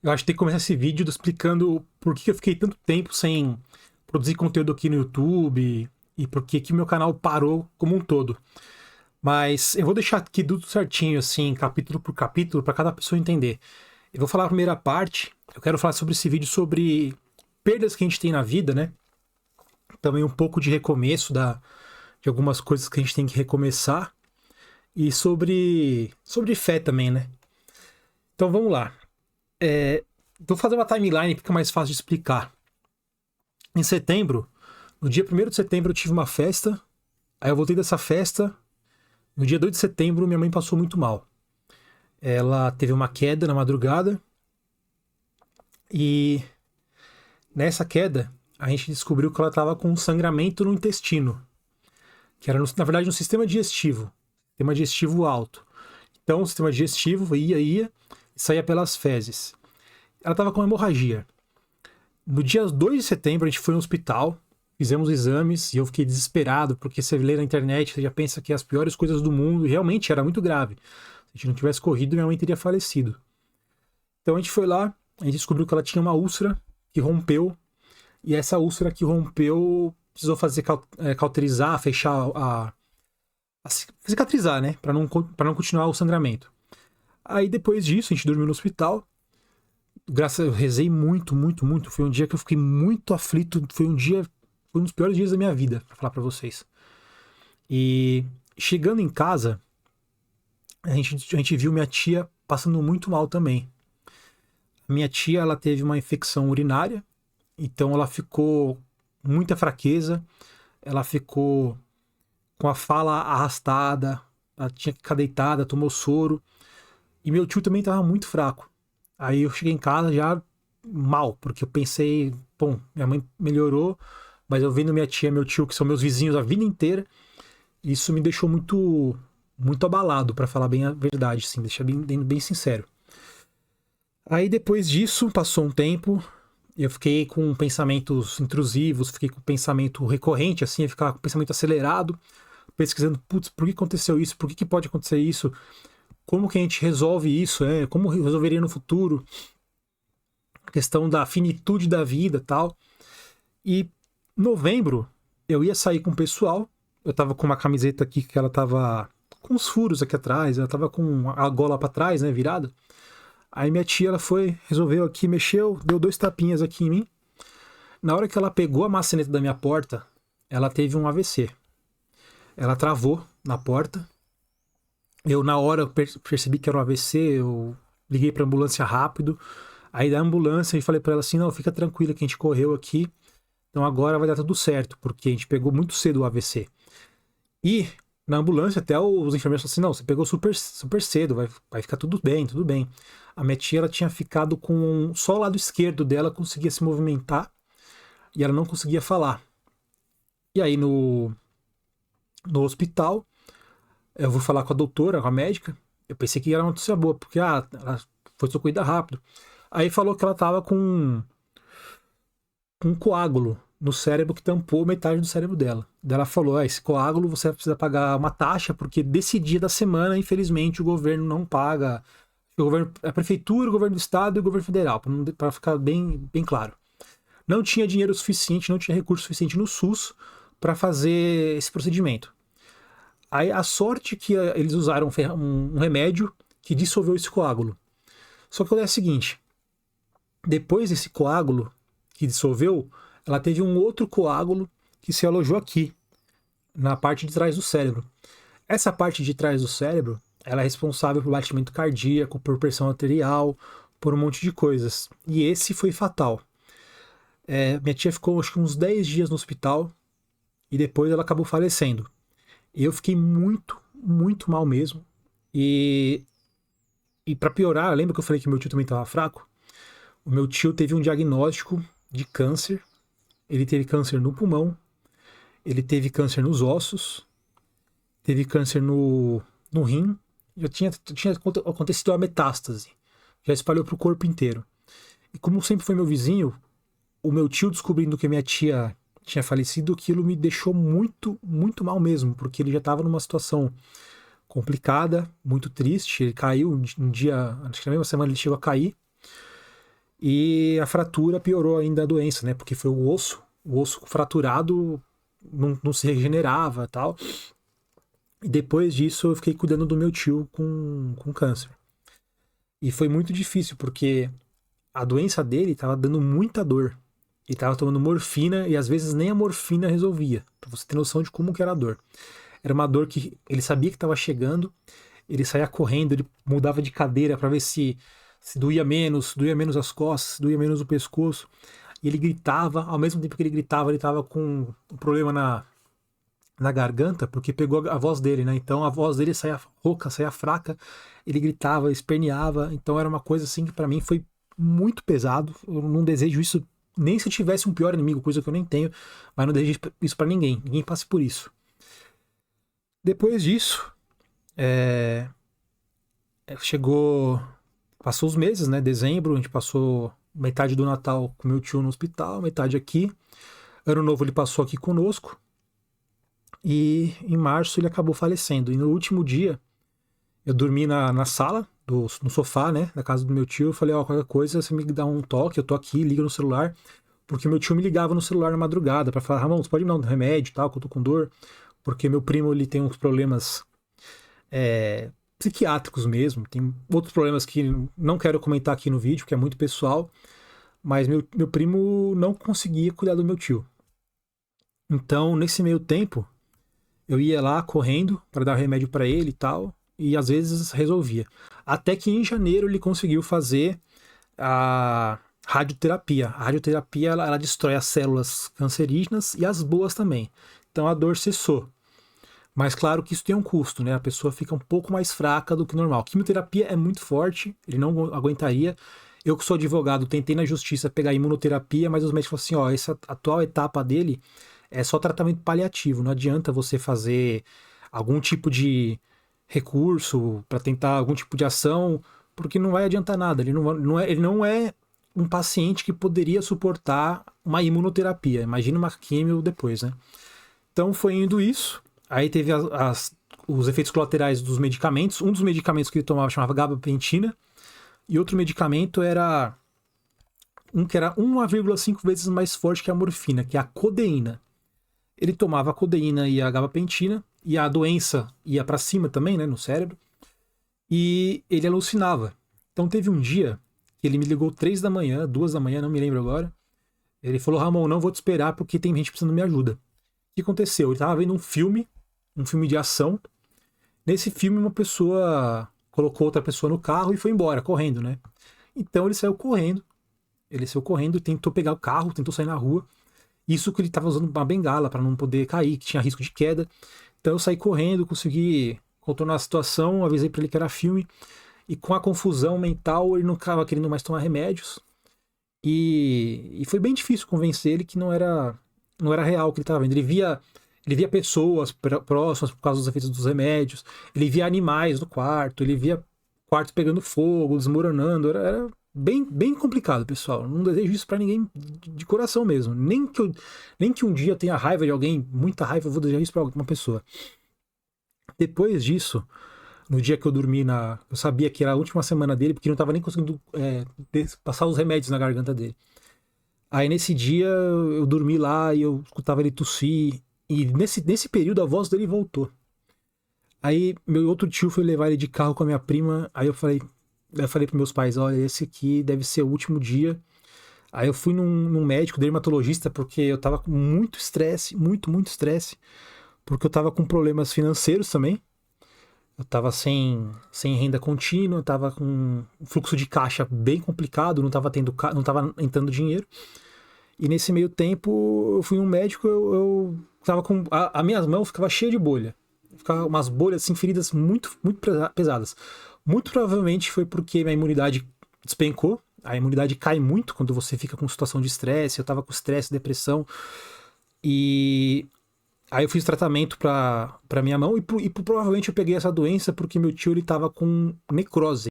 Eu acho que tem que começar esse vídeo explicando por que eu fiquei tanto tempo sem produzir conteúdo aqui no YouTube e por que que meu canal parou como um todo. Mas eu vou deixar aqui tudo certinho, assim, capítulo por capítulo, para cada pessoa entender. Eu vou falar a primeira parte, eu quero falar sobre esse vídeo sobre perdas que a gente tem na vida, né? Também um pouco de recomeço de algumas coisas que a gente tem que recomeçar. E sobre fé também, né? Então vamos lá. Vou fazer uma timeline que fica mais fácil de explicar. Em setembro, no dia 1º de setembro, eu tive uma festa. Aí eu voltei dessa festa. No dia 2 de setembro, minha mãe passou muito mal. Ela teve uma queda na madrugada. E nessa queda, a gente descobriu que ela estava com um sangramento no intestino. Que era, na verdade, no sistema digestivo. Sistema digestivo alto. Então, o sistema digestivo ia e saía pelas fezes. Ela estava com hemorragia. No dia 2 de setembro, a gente foi no hospital, fizemos exames e eu fiquei desesperado, porque você lê na internet, você já pensa que é as piores coisas do mundo, e realmente era muito grave. Se a gente não tivesse corrido, minha mãe teria falecido. Então a gente foi lá, a gente descobriu que ela tinha uma úlcera que rompeu, e essa úlcera que rompeu precisou fazer cauterizar, fechar cicatrizar, né? Para não continuar o sangramento. Aí depois disso, a gente dormiu no hospital. Eu rezei muito, muito, muito. Foi um dia que eu fiquei muito aflito. Foi um dos piores dias da minha vida, pra falar pra vocês. E chegando em casa, a gente viu minha tia passando muito mal também. Minha tia, ela teve uma infecção urinária, então ela ficou com muita fraqueza, ela ficou com a fala arrastada, ela tinha que ficar deitada, tomou soro. E meu tio também estava muito fraco. Aí eu cheguei em casa já mal, porque eu pensei, bom, minha mãe melhorou, mas eu vendo minha tia e meu tio, que são meus vizinhos a vida inteira, isso me deixou muito muito abalado, para falar bem a verdade, assim, deixar bem sincero. Aí depois disso, passou um tempo, eu fiquei com pensamentos intrusivos, fiquei com pensamento recorrente, assim, eu ficava com pensamento acelerado, pesquisando, putz, por que aconteceu isso? Por que pode acontecer isso? Como que a gente resolve isso? Como resolveria no futuro? A questão da finitude da vida e tal. E em novembro, eu ia sair com o pessoal. Eu tava com uma camiseta aqui que ela tava com os furos aqui atrás, ela tava com a gola para trás, né, virada. Aí minha tia, ela resolveu aqui, mexeu, deu 2 tapinhas aqui em mim. Na hora que ela pegou a maçaneta da minha porta, ela teve um AVC. Ela travou na porta. Eu, na hora, percebi que era um AVC, eu liguei pra ambulância rápido. Aí da ambulância, eu falei pra ela assim, não, fica tranquila que a gente correu aqui. Então agora vai dar tudo certo, porque a gente pegou muito cedo o AVC. E na ambulância, até os enfermeiros falaram assim, não, você pegou super, super cedo, vai ficar tudo bem, tudo bem. A minha tia, ela tinha ficado com só o lado esquerdo dela conseguia se movimentar e ela não conseguia falar. E aí no hospital, eu vou falar com a doutora, com a médica, eu pensei que era uma notícia boa, porque ela foi socorrida rápido. Aí falou que ela tava com um coágulo no cérebro que tampou metade do cérebro dela. Daí ela falou, esse coágulo você precisa pagar uma taxa, porque desse dia da semana, infelizmente, o governo não paga. A prefeitura, o governo do estado e o governo federal, para ficar bem claro. Não tinha dinheiro suficiente, não tinha recurso suficiente no SUS para fazer esse procedimento. Aí a sorte que eles usaram um remédio que dissolveu esse coágulo. Só que é o seguinte, depois desse coágulo que dissolveu, ela teve um outro coágulo que se alojou aqui, na parte de trás do cérebro. Essa parte de trás do cérebro, ela é responsável por batimento cardíaco, por pressão arterial, por um monte de coisas. E esse foi fatal. Minha tia ficou acho que uns 10 dias no hospital e depois ela acabou falecendo. Eu fiquei muito, muito mal mesmo. E para piorar, lembra que eu falei que meu tio também estava fraco? O meu tio teve um diagnóstico de câncer. Ele teve câncer no pulmão, ele teve câncer nos ossos, teve câncer no rim. Já tinha acontecido a metástase. Já espalhou para o corpo inteiro. E como sempre foi meu vizinho, o meu tio descobrindo que a minha tia tinha falecido, aquilo me deixou muito, muito mal mesmo, porque ele já estava numa situação complicada, muito triste. Ele caiu um dia, acho que na mesma semana ele chegou a cair. E a fratura piorou ainda a doença, né? Porque foi o osso fraturado não se regenerava e tal. E depois disso eu fiquei cuidando do meu tio com câncer. E foi muito difícil, porque a doença dele tava dando muita dor. Ele tava tomando morfina e às vezes nem a morfina resolvia. Pra você ter noção de como que era a dor. Era uma dor que ele sabia que estava chegando, ele saía correndo, ele mudava de cadeira para ver se doía menos as costas, doía menos o pescoço. E ele gritava, ao mesmo tempo que ele gritava, ele estava com um problema na garganta, porque pegou a voz dele, né? Então a voz dele saía rouca, saía fraca, ele gritava, esperneava. Então era uma coisa assim que para mim foi muito pesado. Eu não desejo isso nem se eu tivesse um pior inimigo, coisa que eu nem tenho, mas não desejo isso para ninguém. Ninguém passe por isso. Depois disso, chegou. Passou os meses, né? Dezembro, a gente passou metade do Natal com meu tio no hospital, metade aqui. Ano Novo ele passou aqui conosco. E em março ele acabou falecendo. E no último dia, eu dormi na sala, no sofá, né? Da casa do meu tio. Eu falei: ó, qualquer coisa, você me dá um toque, eu tô aqui, liga no celular. Porque meu tio me ligava no celular na madrugada pra falar: Ramon, você pode me dar um remédio e tal, que eu tô com dor. Porque meu primo ele tem uns problemas psiquiátricos mesmo. Tem outros problemas que não quero comentar aqui no vídeo, que é muito pessoal. Mas meu primo não conseguia cuidar do meu tio. Então, nesse meio tempo, eu ia lá correndo para dar remédio para ele e tal. E às vezes resolvia. Até que em janeiro ele conseguiu fazer a radioterapia. A radioterapia ela destrói as células cancerígenas e as boas também. Então a dor cessou. Mas claro que isso tem um custo, né? A pessoa fica um pouco mais fraca do que normal. A quimioterapia é muito forte, ele não aguentaria. Eu que sou advogado, tentei na justiça pegar imunoterapia, mas os médicos falaram assim, ó, essa atual etapa dele é só tratamento paliativo, não adianta você fazer algum tipo de recurso para tentar algum tipo de ação, porque não vai adiantar nada. Ele não é um paciente que poderia suportar uma imunoterapia. Imagina uma quimio depois, né? Então foi indo isso. Aí teve os efeitos colaterais dos medicamentos. Um dos medicamentos que ele tomava chamava gabapentina. E outro medicamento era um que era 1,5 vezes mais forte que a morfina, que é a codeína. Ele tomava a codeína e a gabapentina, e a doença ia para cima também, né, no cérebro. E ele alucinava. Então teve um dia que ele me ligou 3 da manhã, 2 da manhã, não me lembro agora. Ele falou: Ramon, não vou te esperar porque tem gente precisando de minha ajuda. O que aconteceu? Ele estava vendo um filme de ação. Nesse filme, uma pessoa colocou outra pessoa no carro e foi embora, correndo, né? Então ele saiu correndo. Tentou pegar o carro, tentou sair na rua. Isso que ele estava usando uma bengala para não poder cair, que tinha risco de queda. Então eu saí correndo, consegui contornar a situação, avisei para ele que era filme. E com a confusão mental, ele não estava querendo mais tomar remédios. E foi bem difícil convencer ele que não era real o que ele estava vendo. Ele via pessoas próximas por causa dos efeitos dos remédios, ele via animais no quarto, ele via quartos pegando fogo, desmoronando. Era bem, bem complicado, pessoal. Não desejo isso pra ninguém de coração mesmo. Nem que um dia eu tenha raiva de alguém, muita raiva, eu vou desejar isso pra uma pessoa. Depois disso, no dia que eu dormi eu sabia que era a última semana dele, porque não tava nem conseguindo passar os remédios na garganta dele. Aí nesse dia eu dormi lá e eu escutava ele tossir. E nesse período a voz dele voltou. Aí meu outro tio foi levar ele de carro com a minha prima. Aí eu falei pros meus pais: olha, esse aqui deve ser o último dia. Aí eu fui num médico, dermatologista, porque eu tava com muito estresse, muito estresse. Porque eu tava com problemas financeiros também. Eu tava sem renda contínua, eu tava com um fluxo de caixa bem complicado, não tava entrando dinheiro. E nesse meio tempo, eu fui um médico, eu tava com... As minhas mãos ficava cheia de bolha. Ficava umas bolhas, assim, feridas muito pesadas. Muito provavelmente foi porque minha imunidade despencou. A imunidade cai muito quando você fica com situação de estresse. Eu tava com estresse, depressão. E aí eu fiz tratamento pra minha mão. E provavelmente eu peguei essa doença porque meu tio, ele tava com necrose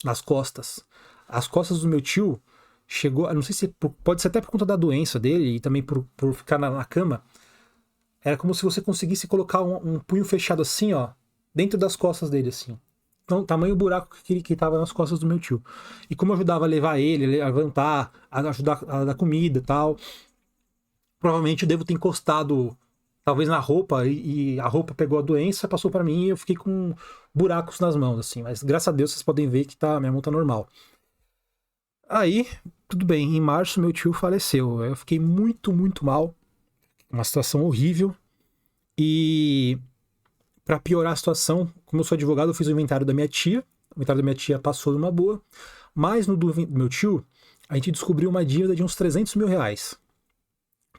nas costas. As costas do meu tio... chegou, não sei se pode ser até por conta da doença dele e também por ficar na cama, era como se você conseguisse colocar um punho fechado assim, ó, dentro das costas dele, assim. tamanho buraco que tava nas costas do meu tio. E como eu ajudava a levar ele, a levantar, a ajudar a dar comida e tal, provavelmente eu devo ter encostado, talvez na roupa, e a roupa pegou a doença, passou pra mim e eu fiquei com buracos nas mãos, assim. Mas graças a Deus vocês podem ver que minha mão tá normal. Aí, tudo bem, em março meu tio faleceu. Eu fiquei muito, muito mal. Uma situação horrível. E pra piorar a situação, como eu sou advogado, eu fiz o inventário da minha tia. O inventário da minha tia passou numa boa. Mas no do meu tio, a gente descobriu uma dívida de uns 300 mil reais.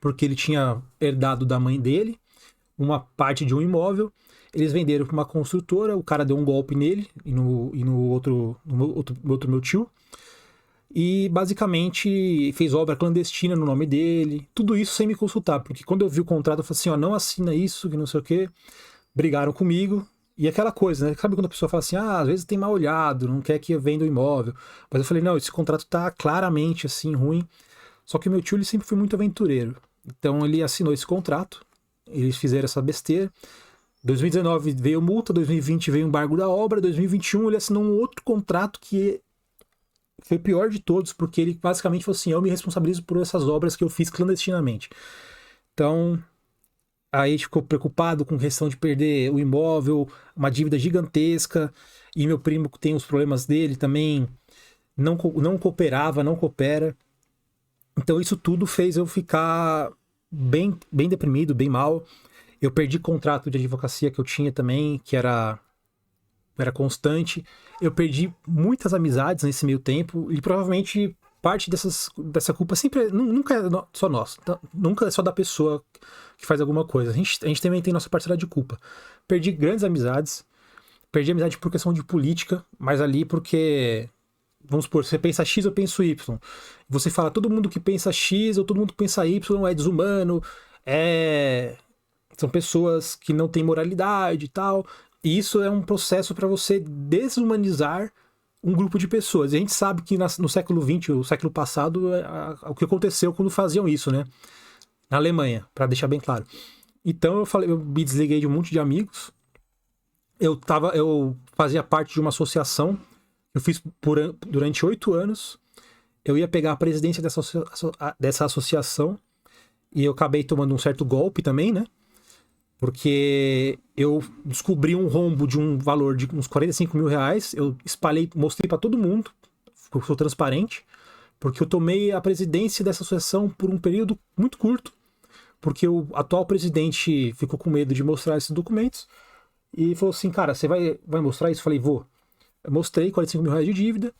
Porque ele tinha herdado da mãe dele uma parte de um imóvel. Eles venderam para uma construtora, o cara deu um golpe nele e no outro meu tio. E basicamente fez obra clandestina no nome dele. Tudo isso sem me consultar, porque quando eu vi o contrato, eu falei assim: ó, não assina isso, que não sei o quê. Brigaram comigo. E aquela coisa, né? Sabe quando a pessoa fala assim: ah, às vezes tem mal olhado, não quer que eu venda o imóvel. Mas eu falei: não, esse contrato tá claramente assim, ruim. Só que o meu tio, ele sempre foi muito aventureiro. Então ele assinou esse contrato. Eles fizeram essa besteira. 2019 veio multa, 2020 veio embargo da obra, 2021 ele assinou um outro contrato que foi o pior de todos, porque ele basicamente falou assim: eu me responsabilizo por essas obras que eu fiz clandestinamente. Então, aí ficou preocupado com questão de perder o imóvel, uma dívida gigantesca, e meu primo tem os problemas dele também, não cooperava, não coopera. Então isso tudo fez eu ficar bem, bem deprimido, bem mal. Eu perdi contrato de advocacia que eu tinha também, que era constante. Eu perdi muitas amizades nesse meio tempo e provavelmente parte dessa culpa sempre nunca é só nossa, nunca é só da pessoa que faz alguma coisa. A gente também tem nossa parcela de culpa. Perdi grandes amizades, perdi amizade por questão de política, mas ali porque, vamos supor, você pensa X, eu penso Y. Você fala, todo mundo que pensa X ou todo mundo que pensa Y é desumano, são pessoas que não têm moralidade e tal. E isso é um processo para você desumanizar um grupo de pessoas. E a gente sabe que no século XX, o século passado, o que aconteceu quando faziam isso, né? Na Alemanha, para deixar bem claro. Então eu me desliguei de um monte de amigos. Eu fazia parte de uma associação. Eu fiz durante 8 anos. Eu ia pegar a presidência dessa associação. E eu acabei tomando um certo golpe também, né? Porque eu descobri um rombo de um valor de uns 45 mil reais. Eu espalhei, mostrei para todo mundo. Eu sou transparente. Porque eu tomei a presidência dessa associação por um período muito curto. Porque o atual presidente ficou com medo de mostrar esses documentos. E falou assim: cara, você vai mostrar isso? Eu falei: vou. Eu mostrei 45 mil reais de dívida.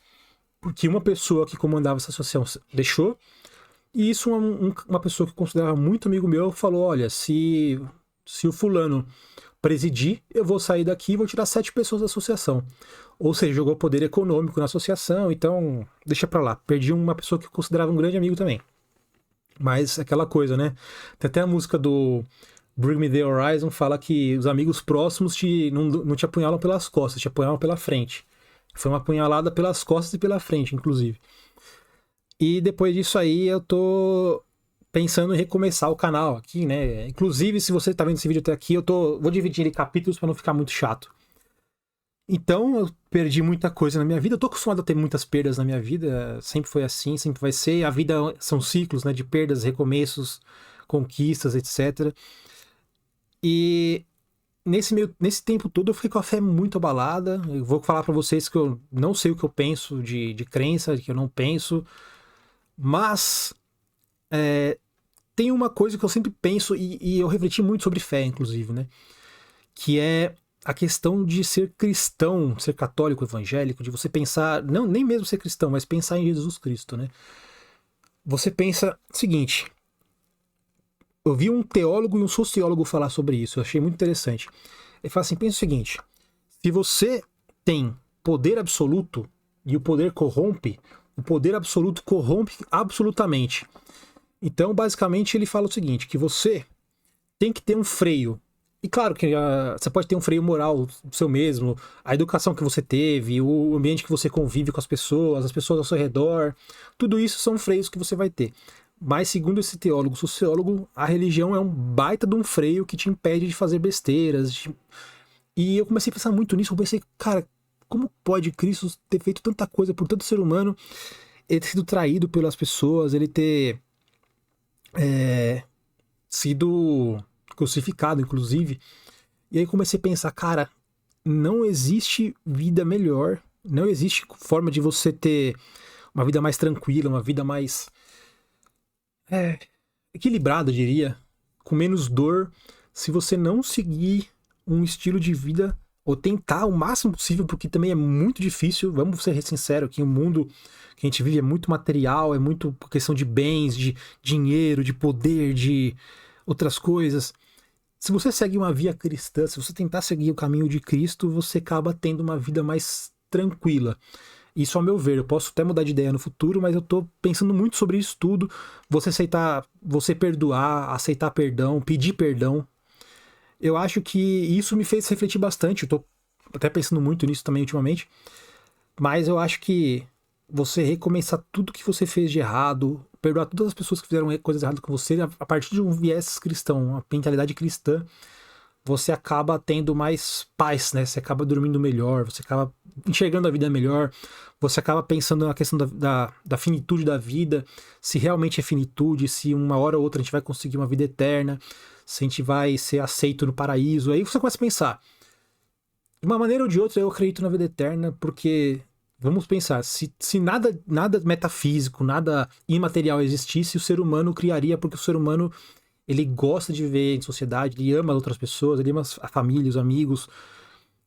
Porque uma pessoa que comandava essa associação deixou. E isso uma pessoa que eu considerava muito amigo meu falou: olha, se o fulano presidir, eu vou sair daqui e vou tirar 7 pessoas da associação. Ou seja, jogou poder econômico na associação, então deixa pra lá. Perdi uma pessoa que eu considerava um grande amigo também. Mas aquela coisa, né? Tem até a música do Bring Me The Horizon, fala que os amigos próximos não te apunhalam pelas costas, te apunhalam pela frente. Foi uma apunhalada pelas costas e pela frente, inclusive. E depois disso aí eu tô pensando em recomeçar o canal aqui, né? Inclusive, se você tá vendo esse vídeo até aqui, vou dividir em capítulos para não ficar muito chato. Então, eu perdi muita coisa na minha vida. Eu tô acostumado a ter muitas perdas na minha vida. Sempre foi assim, sempre vai ser. A vida são ciclos, né? De perdas, recomeços, conquistas, etc. E nesse tempo todo eu fiquei com a fé muito abalada. Eu vou falar para vocês que eu não sei o que eu penso de crença, que eu não penso. Mas tem uma coisa que eu sempre penso, e eu refleti muito sobre fé, inclusive, né? Que é a questão de ser cristão, ser católico, evangélico, de você pensar, não nem mesmo ser cristão, mas pensar em Jesus Cristo, né? Você pensa o seguinte: eu vi um teólogo e um sociólogo falar sobre isso, eu achei muito interessante. Ele fala assim: pensa o seguinte, se você tem poder absoluto e o poder corrompe, o poder absoluto corrompe absolutamente. Então, basicamente, ele fala o seguinte, que você tem que ter um freio. E claro que você pode ter um freio moral seu mesmo, a educação que você teve, o ambiente que você convive com as pessoas ao seu redor, tudo isso são freios que você vai ter. Mas, segundo esse teólogo, sociólogo, a religião é um baita de um freio que te impede de fazer besteiras. E eu comecei a pensar muito nisso, eu pensei, cara, como pode Cristo ter feito tanta coisa por tanto ser humano, ele ter sido traído pelas pessoas, ele ter sido crucificado, inclusive. E aí comecei a pensar, cara, não existe vida melhor, não existe forma de você ter uma vida mais tranquila, uma vida mais equilibrada, eu diria, com menos dor, se você não seguir um estilo de vida ou tentar o máximo possível, porque também é muito difícil, vamos ser sinceros, que o mundo que a gente vive é muito material, é muito questão de bens, de dinheiro, de poder, de outras coisas. Se você segue uma via cristã, se você tentar seguir o caminho de Cristo, você acaba tendo uma vida mais tranquila. Isso, ao meu ver, eu posso até mudar de ideia no futuro, mas eu tô pensando muito sobre isso tudo. Você aceitar, você perdoar, aceitar perdão, pedir perdão. Eu acho que isso me fez refletir bastante. Eu tô até pensando muito nisso também ultimamente. Mas eu acho que você recomeçar tudo que você fez de errado, perdoar todas as pessoas que fizeram coisas erradas com você, a partir de um viés cristão, uma mentalidade cristã, você acaba tendo mais paz, né? Você acaba dormindo melhor, você acaba enxergando a vida melhor, você acaba pensando na questão da finitude da vida, se realmente é finitude, se uma hora ou outra a gente vai conseguir uma vida eterna, se a gente vai ser aceito no paraíso. Aí você começa a pensar, de uma maneira ou de outra eu acredito na vida eterna, porque vamos pensar, se nada metafísico, nada imaterial existisse, o ser humano criaria, porque o ser humano ele gosta de viver em sociedade, ele ama outras pessoas, ele ama a família, os amigos,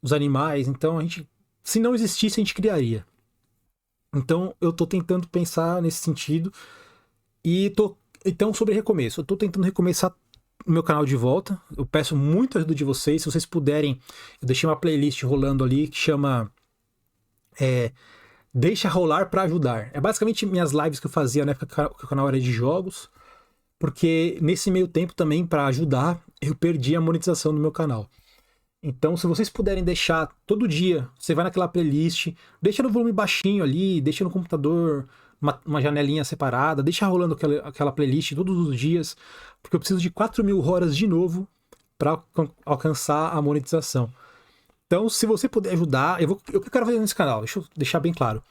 os animais. Então, se não existisse, a gente criaria. Então, eu tô tentando pensar nesse sentido. Então, sobre recomeço. Eu tô tentando recomeçar o meu canal de volta. Eu peço muito a ajuda de vocês. Se vocês puderem, eu deixei uma playlist rolando ali que chama Deixa Rolar Pra Ajudar. É basicamente minhas lives que eu fazia na época que o canal era de jogos. Porque nesse meio tempo também, para ajudar, eu perdi a monetização do meu canal. Então, se vocês puderem deixar todo dia, você vai naquela playlist, deixa no volume baixinho ali, deixa no computador, uma janelinha separada, deixa rolando aquela playlist todos os dias, porque eu preciso de 4.000 horas de novo para alcançar a monetização. Então, se você puder ajudar, o que eu quero fazer nesse canal? Deixa eu deixar bem claro.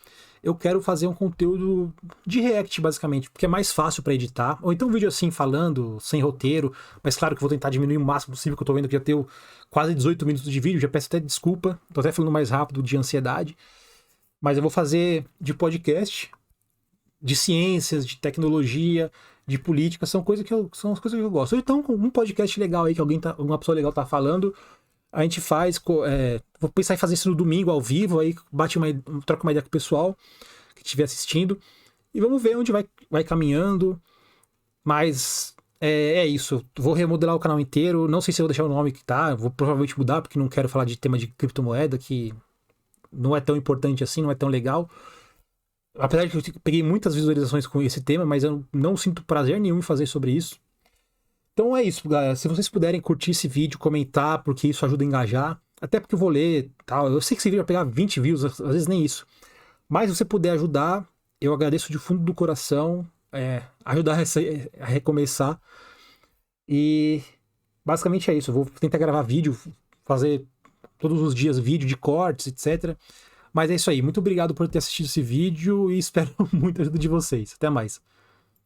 Eu quero fazer um conteúdo de react, basicamente, porque é mais fácil para editar. Ou então um vídeo assim, falando, sem roteiro. Mas claro que eu vou tentar diminuir o máximo possível, que eu tô vendo que já tenho quase 18 minutos de vídeo. Já peço até desculpa, tô até falando mais rápido de ansiedade. Mas eu vou fazer de podcast, de ciências, de tecnologia, de política. São as coisas que eu gosto. Ou então um podcast legal aí, que uma pessoa legal tá falando, a gente faz, vou pensar em fazer isso no domingo ao vivo, aí troca uma ideia com o pessoal que estiver assistindo e vamos ver onde vai caminhando. Mas é isso, vou remodelar o canal inteiro, não sei se eu vou deixar o nome que tá, vou provavelmente mudar porque não quero falar de tema de criptomoeda, que não é tão importante assim, não é tão legal. Apesar de que eu peguei muitas visualizações com esse tema, mas eu não sinto prazer nenhum em fazer sobre isso. Então é isso, galera. Se vocês puderem curtir esse vídeo, comentar, porque isso ajuda a engajar. Até porque eu vou ler, tal. Eu sei que esse vídeo vai pegar 20 views, às vezes nem isso. Mas se você puder ajudar, eu agradeço de fundo do coração. Ajudar a recomeçar. E basicamente é isso. Eu vou tentar gravar vídeo, fazer todos os dias vídeo de cortes, etc. Mas é isso aí. Muito obrigado por ter assistido esse vídeo e espero muito a ajuda de vocês. Até mais.